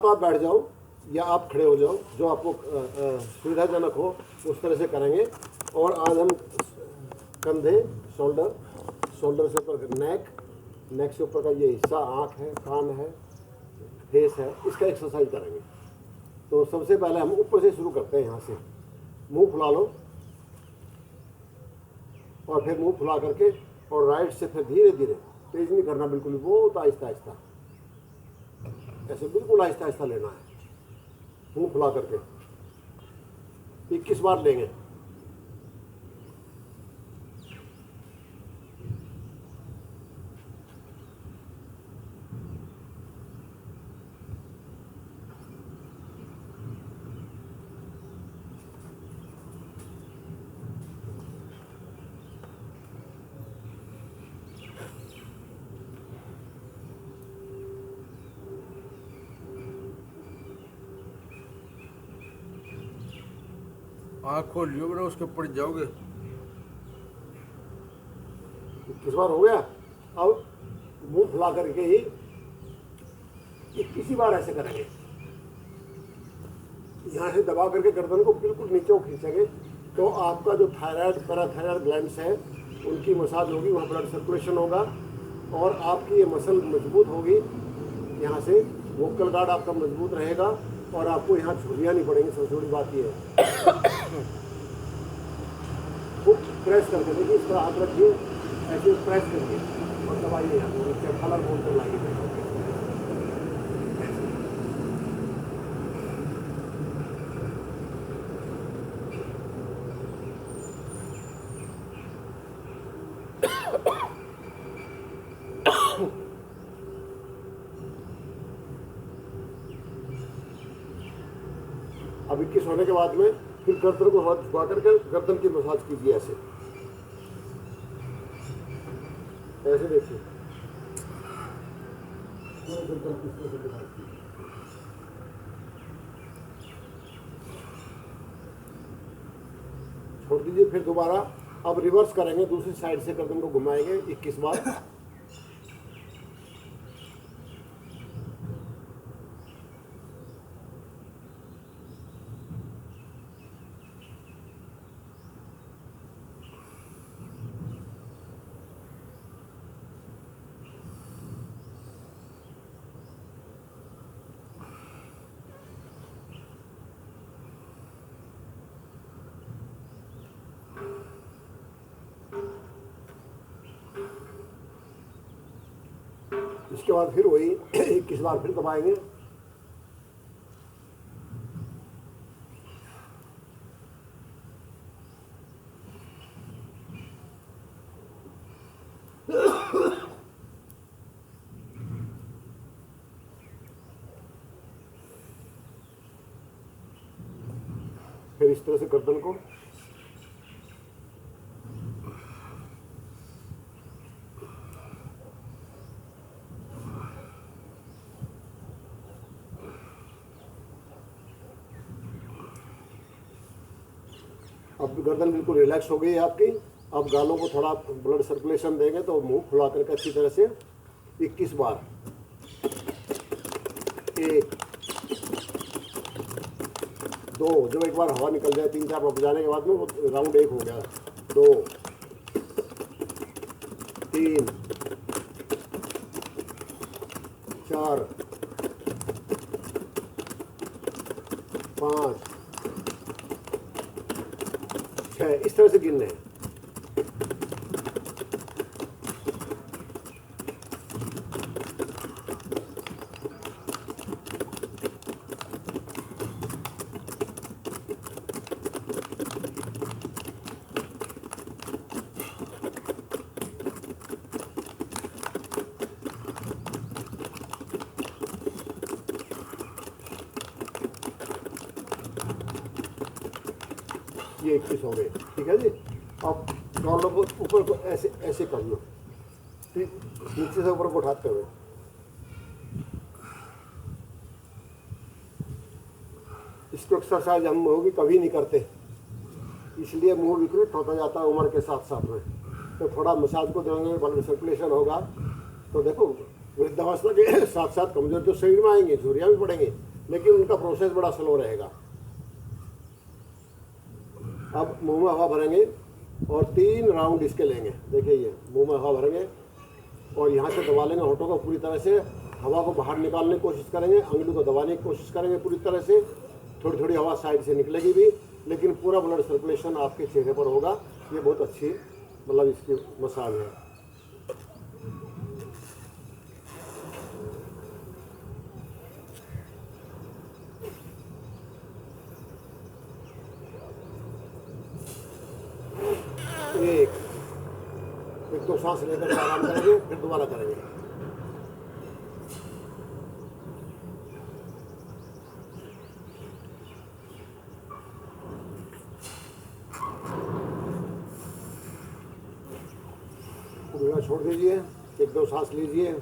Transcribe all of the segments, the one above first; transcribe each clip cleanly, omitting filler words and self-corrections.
आप बैठ जाओ या आप खड़े हो जाओ, जो आपको सुविधाजनक हो उस तरह से करेंगे। और आज हम कंधे, शोल्डर से ऊपर नेक से ऊपर का ये हिस्सा, आँख है, कान है, फेस है, इसका एक्सरसाइज करेंगे। तो सबसे पहले हम ऊपर से शुरू करते हैं। यहाँ से मुंह फुला लो और फिर मुंह फुला करके और राइट से फिर धीरे धीरे, तेज नहीं करना, बिल्कुल बहुत आहिस्ता आहिस्ता, ऐसे बिल्कुल आहिस्ता आहिस्ता लेना है। मुंह फुला करके 21 बार लेंगे। आँख खोल लियो बेटा, उसके ऊपर जाओगे। 21 बार हो गया। अब मुंह फुला करके ही 21 बार ऐसे करेंगे। यहाँ से दबा करके गर्दन को बिल्कुल नीचे खींचेंगे तो आपका जो थायराइड, पैराथायराइड ग्लैंड्स है उनकी मसाज होगी, वहाँ ब्लड सर्कुलेशन होगा और आपकी ये मसल मजबूत होगी। यहाँ से वोकल गार्ड आपका मजबूत रहेगा और आपको यहाँ झुर्रियाँ नहीं पड़ेंगी। सबसे बड़ी बात ये है। खूब प्रेस करके देखिए, इस तरह हाथ रखिए, ऐसे प्रेस करिए और दबाइए। यहाँ नीचे कलर बोल कर लाइए। अब 21 होने के बाद में फिर गर्दन को हाथ झुका करके गर्दन की मसाज कीजिए। ऐसे ऐसे देखिए, छोड़ दीजिए। फिर दोबारा अब रिवर्स करेंगे, दूसरी साइड से गर्दन को घुमाएंगे 21 बार। इसके बाद फिर वही 21 बार फिर दबाएंगे। फिर इस तरह से गर्दन को अब गर्दन बिल्कुल रिलैक्स हो गई है आपकी। अब गालों को थोड़ा ब्लड सर्कुलेशन देंगे तो मुंह खुला करके अच्छी तरह से 21 बार। 1 2, जब एक बार हवा निकल जाए 3-4 बार बजाने के बाद में वो राउंड 1 हो गया। 2 3 4 5 6, इस तरह से गिनने हैं। ये 21 हो गए, ठीक है जी। अब डॉलर को ऊपर को ऐसे ऐसे कर लो, नीचे से ऊपर को उठाते हुए। इसको एक्सरसाइज हम मुंह की कभी नहीं करते, इसलिए मुंह विकृत होता जाता है उम्र के साथ साथ में। तो थोड़ा मसाज को देंगे, ब्लड सर्कुलेशन होगा। तो देखो वृद्धावस्था के साथ साथ कमजोर जो शरीर में आएंगे, झुर्रियाँ भी पड़ेंगे, लेकिन उनका प्रोसेस बड़ा स्लो रहेगा। अब मुंह में हवा भरेंगे और 3 राउंड इसके लेंगे। देखिए ये मुंह में हवा भरेंगे और यहाँ से दबा लेंगे होठों को पूरी तरह से, हवा को बाहर निकालने की कोशिश करेंगे, अंगुली को दबाने की कोशिश करेंगे पूरी तरह से। थोड़ी थोड़ी हवा साइड से निकलेगी भी, लेकिन पूरा ब्लड सर्कुलेशन आपके चेहरे पर होगा। ये बहुत अच्छी मतलब इसकी मसाज है। एक दो सांस लेकर आराम करेंगे, फिर दोबारा करेंगे। पूरा छोड़ दीजिए, एक दो सांस लीजिए,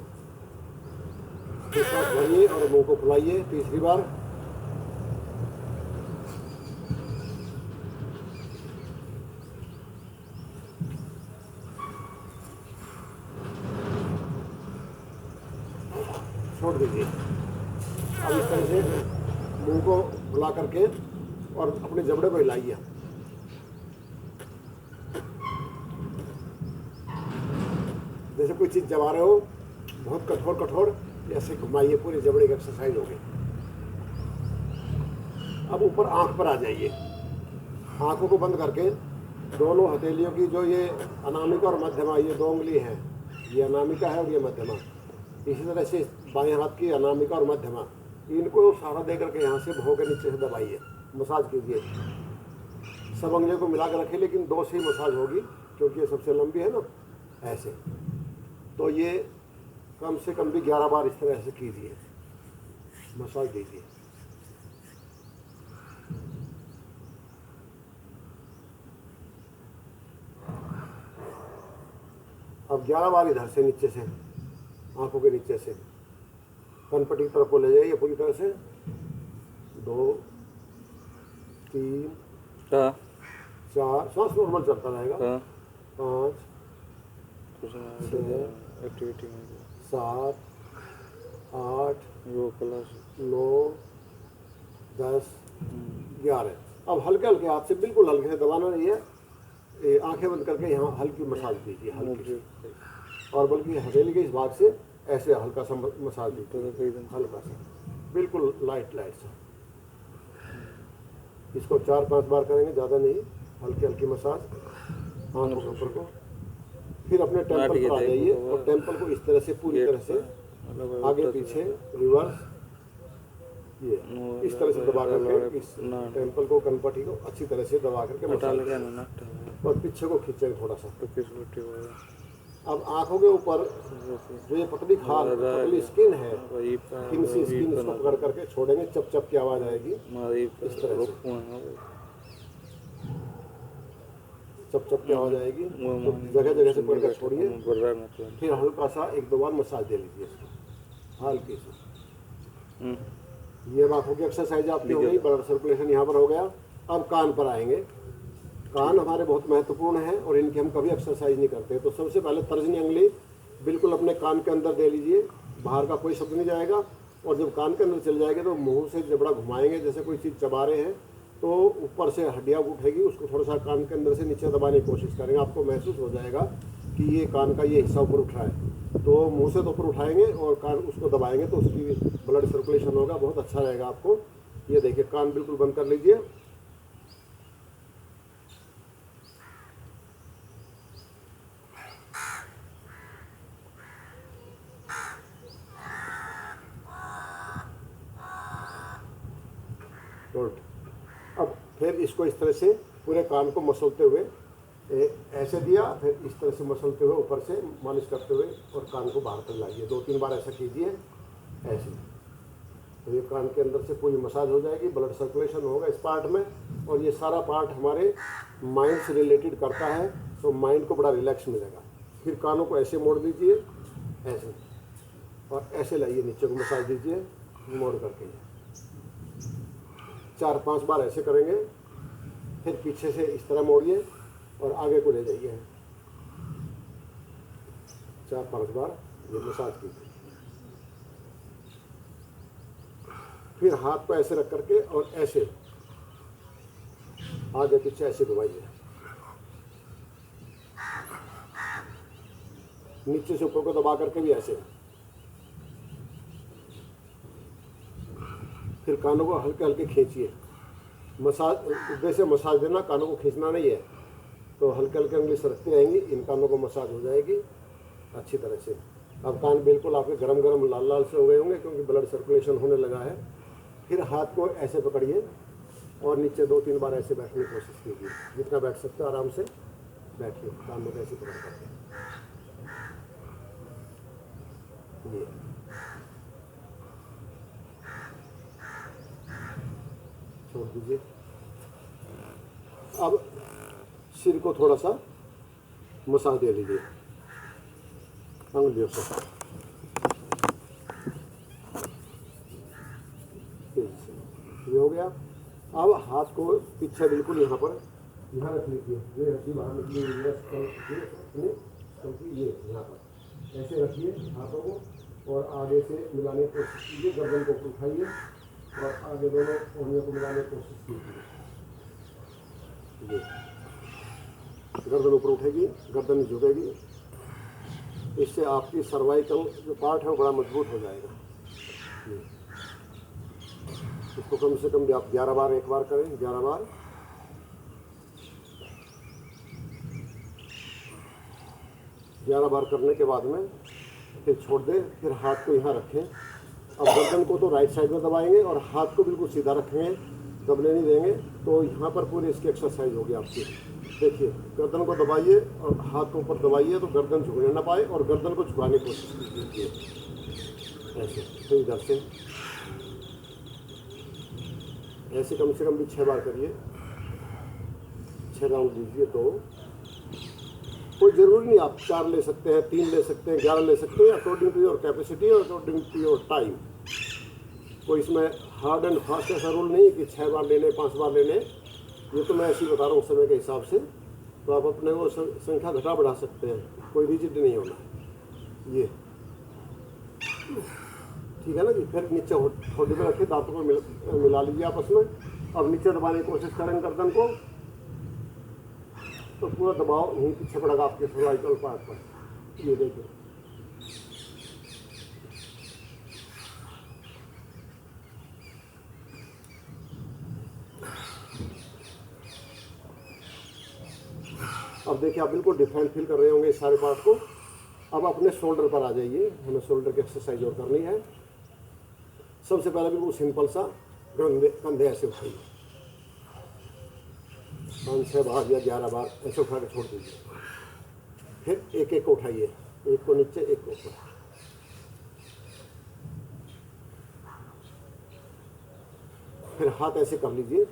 फिर सांस भरिए और मुंह को फुलाइए 3री बार। छोड़ दीजिए। अब इस तरह से मुंह को फुला करके और अपने जबड़े को हिलाइए। जैसे कोई चीज़ जमा रहे हो, बहुत कठोर कठोर, ऐसे घुमाइए, पूरे जबड़े की एक्सरसाइज होगी। अब ऊपर आंख पर आ जाइए। आंखों को बंद करके दोनों हथेलियों की जो ये अनामिका और मध्यमा, ये 2 उंगली हैं, ये अनामिका है और ये मध्यमा। इसी तरह से बाएं हाथ की अनामिका और मध्यमा, इनको सहारा दे करके यहाँ से भौं के नीचे से दबाइए, मसाज कीजिए। सब अंगलियों को मिला कर रखिए, लेकिन 2 से ही मसाज होगी क्योंकि ये सबसे लंबी है ना। ऐसे तो ये कम से कम भी 11 बार इस तरह से कीजिए, मसाज दीजिए। अब 11 बार इधर से नीचे से, आंखों के नीचे से कनपट्टी की तरफ को ले जाइए पूरी तरह से। 2 3 4, सांस नॉर्मल चलता रहेगा। 5 6 एक्टिविटी 7 8 9 10 11। अब हल्के हल्के हाथ से, बिल्कुल हल्के से दबाना नहीं है। आंखें बंद करके यहाँ हल्की मसाज दीजिए, हल्की, और बल्कि हथेली के इस भाग से ऐसे हल्का सा मसाज दीजिए, हल्का सा, बिल्कुल लाइट सा। इसको 4-5 बार करेंगे, ज़्यादा नहीं, हल्की हल्की मसाज आंखों के ऊपर को। फिर अपने टेम्पल पर आ जाइए और टेम्पल को इस तरह से पूरी तरह से आगे पीछे रिवर्स, ये इस तरह से दबा करके इस टेम्पल को, कनपट्टी को अच्छी तरह से दबा करके मसाज, और पीछे को खींचेंगे थोड़ा सा। अब आंखों के ऊपर जो ये पतली खाल, पतली स्किन है, स्किन से स्किन, इसको पकड़ करके छोड़ेंगे, चप चप की आवाज आएगी इस तरह से, चप चप की आवाज आएगी। तो जगह जगह से पकड़ कर छोड़िए, फिर हल्का सा 1-2 बार मसाज दे लीजिए इसको, हल्की से। ये आंखों की एक्सरसाइज आपकी हो गई, ब्लड सर्कुलेशन यहाँ पर हो गया। अब कान पर आएंगे। कान हमारे बहुत महत्वपूर्ण हैं और इनकी हम कभी एक्सरसाइज नहीं करते। तो सबसे पहले तर्जनी अंगुली बिल्कुल अपने कान के अंदर दे लीजिए, बाहर का कोई शब्द नहीं जाएगा। और जब कान के अंदर चल जाएगा तो मुंह से जबड़ा घुमाएंगे, जैसे कोई चीज़ चबा रहे हैं, तो ऊपर से हड्डियाँ उठेगी, उसको थोड़ा सा कान के अंदर से नीचे दबाने की कोशिश करेंगे। आपको महसूस हो जाएगा कि ये कान का ये हिस्सा ऊपर उठ रहा है। तो मुँह से तो ऊपर उठाएंगे और कान उसको दबाएंगे तो उसकी ब्लड सर्कुलेशन होगा, बहुत अच्छा रहेगा आपको। ये देखिए, कान बिल्कुल बंद कर लीजिए। अब फिर इसको इस तरह से पूरे कान को मसलते हुए, ऐसे दिया, फिर इस तरह से मसलते हुए ऊपर से मालिश करते हुए और कान को बाहर तक लाइए। 2-3 बार ऐसा कीजिए, ऐसे। तो ये कान के अंदर से पूरी मसाज हो जाएगी, ब्लड सर्कुलेशन होगा इस पार्ट में। और ये सारा पार्ट हमारे माइंड से रिलेटेड करता है, तो माइंड को बड़ा रिलैक्स मिलेगा। फिर कानों को ऐसे मोड़ दीजिए, ऐसे, और ऐसे लाइए, नीचे को मसाज दीजिए मोड़ करके। 4-5 बार ऐसे करेंगे, फिर पीछे से इस तरह मोड़िए और आगे को ले जाइए। 4-5 बार ये मसाज कीजिए। फिर हाथ को ऐसे रख करके और ऐसे आगे पीछे ऐसे घुमाइए, नीचे से ऊपर को दबा करके भी ऐसे। फिर कानों को हल्के हल्के खींचिए। मसाज, उद्देश्य मसाज देना, कानों को खींचना नहीं है। तो हल्के हल्के उंगली सरकती रहेंगी, इन कानों को मसाज हो जाएगी अच्छी तरह से। अब कान बिल्कुल आपके गरम गरम लाल लाल से हो गए होंगे क्योंकि ब्लड सर्कुलेशन होने लगा है। फिर हाथ को ऐसे पकड़िए और नीचे 2-3 बार ऐसे बैठने की कोशिश कीजिए, जितना बैठ सकते हो आराम से बैठिए। कानों को ऐसे पकड़ करके ये छोड़ दीजिए। अब सिर को थोड़ा सा मसाज दे लीजिए अंगुलियों से। ये हो गया। अब हाथ को पीछे बिल्कुल यहाँ पर यहाँ रख लीजिए, ये रखिए, बाहर निकली हुई है क्योंकि ये यहाँ पर ऐसे रखिए हाथों को और आगे से मिलाने की कोशिश कीजिए। गर्दन को उठाइए और आगे दोनों उंगलियों को मिलाने की कोशिश कीजिए। ये गर्दन ऊपर उठेगी, गर्दन झुकेगी। इससे आपकी सर्वाइकल जो पार्ट है वो बड़ा मजबूत हो जाएगा। इसको कम से कम भी आप 11 बार एक बार करें, 11 बार। करने के बाद में फिर छोड़ दें। फिर हाथ को यहाँ रखें। अब गर्दन को तो राइट साइड में दबाएंगे और हाथ को बिल्कुल सीधा रखेंगे, दबने नहीं देंगे। तो यहाँ पर पूरी इसकी एक्सरसाइज होगी आपकी। देखिए, गर्दन को दबाइए और हाथ को ऊपर दबाइए तो गर्दन झुकने ना पाए और गर्दन को झुकाने की कोशिश कीजिए ऐसे। तो इधर से ऐसे कम से कम भी 6 बार करिए। 6 राउंड दीजिए। तो कोई ज़रूरी नहीं, आप 4 ले सकते हैं, 3 ले सकते हैं, 11 ले सकते हैं, अकॉर्डिंग टू योर कैपेसिटी और अकॉर्डिंग टू योर टाइम। कोई इसमें हार्ड एंड फास्ट ऐसा रूल नहीं है कि 6 बार लेने, 5 बार लेने। ये तो मैं ऐसे ही बता रहा हूँ समय के हिसाब से। तो आप अपने वो संख्या घटा बढ़ा सकते हैं, कोई रिजिड नहीं होना। ये ठीक है ना जी। फिर नीचे होडी में रखिए, दांतों को मिला लीजिए आपस में। अब नीचे दबाने की कोशिश करें गर्दन को, तो पूरा दबाव यहीं पीछे पड़ेगा आपके सर्वाइकल पार्ट पर। ये देखिए, अब देखिए आप बिल्कुल डिफाइन फील कर रहे होंगे इस सारे पार्ट को। अब अपने शोल्डर पर आ जाइए, हमें शोल्डर की एक्सरसाइज और करनी है। सबसे पहले बिल्कुल सिंपल सा कंधे ऐसे उठाइए, 5-6 बार या 11 बार ऐसे उठा के छोड़ दीजिए। फिर एक एक को उठाइए, एक को नीचे, एक को ऊपर। फिर हाथ ऐसे कर लीजिए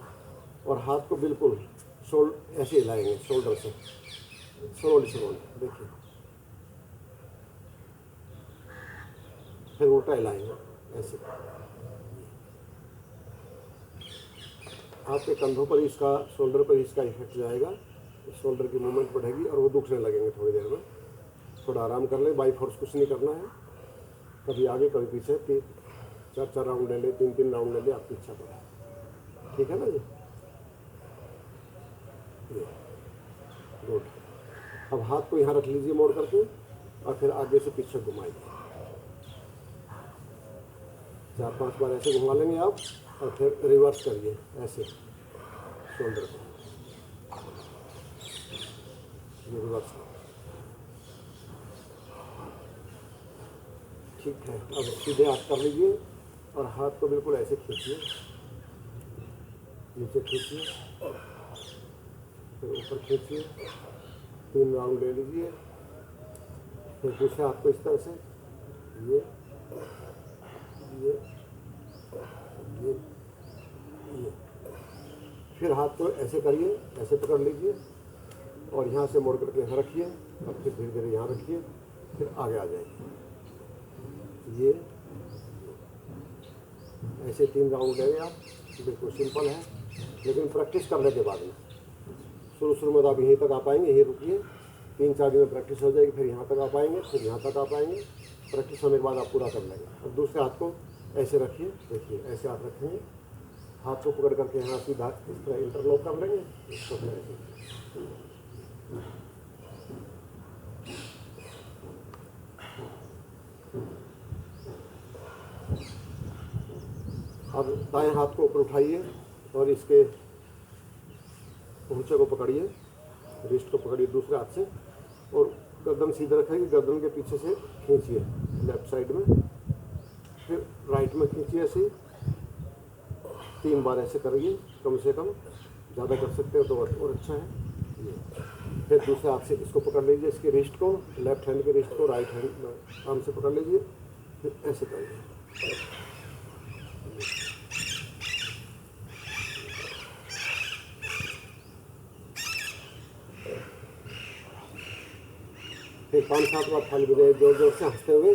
और हाथ को बिल्कुल ऐसे हिलाएंगे शोल्डर से, स्लोली। देखिए, फिर उल्टा हिलाएंगे ऐसे। आपके कंधों पर इसका, शोल्डर पर इसका इफेक्ट जाएगा, शोल्डर की मूवमेंट बढ़ेगी और वो दुखने लगेंगे थोड़ी देर में। थोड़ा आराम कर लें, बाई फोर्स कुछ नहीं करना है। कभी आगे कभी पीछे 4-4 राउंड ले लें, 3-3 राउंड ले लें, आपकी इच्छा पर। ठीक है ना जी। गुड। अब हाथ को यहाँ रख लीजिए मोड़ करके और फिर आगे से पीछे घुमाइए। 4-5 बार ऐसे घुमा लेंगे आप और फिर रिवर्स करिए ऐसे शोल्डर को। ये रिवर्स। ठीक है। अब सीधे हाथ कर लीजिए और हाथ को बिल्कुल ऐसे खींचिए, नीचे खींचिए, फिर ऊपर खींचिए। 3 राउंड ले लीजिए। फिर दूसरे हाथ को इस तरह से ये ये ये ये। फिर हाथ को ऐसे करिए, ऐसे पकड़ लीजिए और यहाँ से मोड़ करके यहाँ रखिए और फिर धीरे धीरे यहाँ रखिए, फिर आगे आ जाइए। ये ऐसे 3 राउंड लेंगे आप। बिल्कुल सिंपल है, लेकिन प्रैक्टिस करने के बाद में शुरू में तो आप यहीं तक आ पाएंगे, यहीं रुकिए। 3-4 दिन में प्रैक्टिस हो जाएगी, फिर यहाँ तक आ पाएंगे, फिर यहाँ तक आ पाएंगे। प्रैक्टिस होने के बाद आप पूरा कर लेंगे। अब दूसरे हाथ को ऐसे रखिए, देखिए ऐसे हाथ रखेंगे, हाथ को पकड़ करके यहाँ सीधा इस तरह इंटरलॉक कर लेंगे, इसको फिर ऐसे। अब दाएं हाथ को ऊपर उठाइए और इसके पहुँचे को पकड़िए, रिस्ट को पकड़िए दूसरे हाथ से और गर्दन सीधे रखेंगे, गर्दन के पीछे से खींचिए लेफ्ट साइड में, फिर राइट में खींचिए ऐसे 3 बार ऐसे करिए, कम से कम, ज़्यादा कर सकते हो तो और अच्छा है ये। फिर दूसरे हाथ से इसको पकड़ लीजिए, इसके रिस्ट को, लेफ्ट हैंड के रिस्ट को राइट हैंड आर्म से पकड़ लीजिए, फिर ऐसे करिए। फिर 5-7 बार थाली बजाइए जोर जोर से हंसते हुए।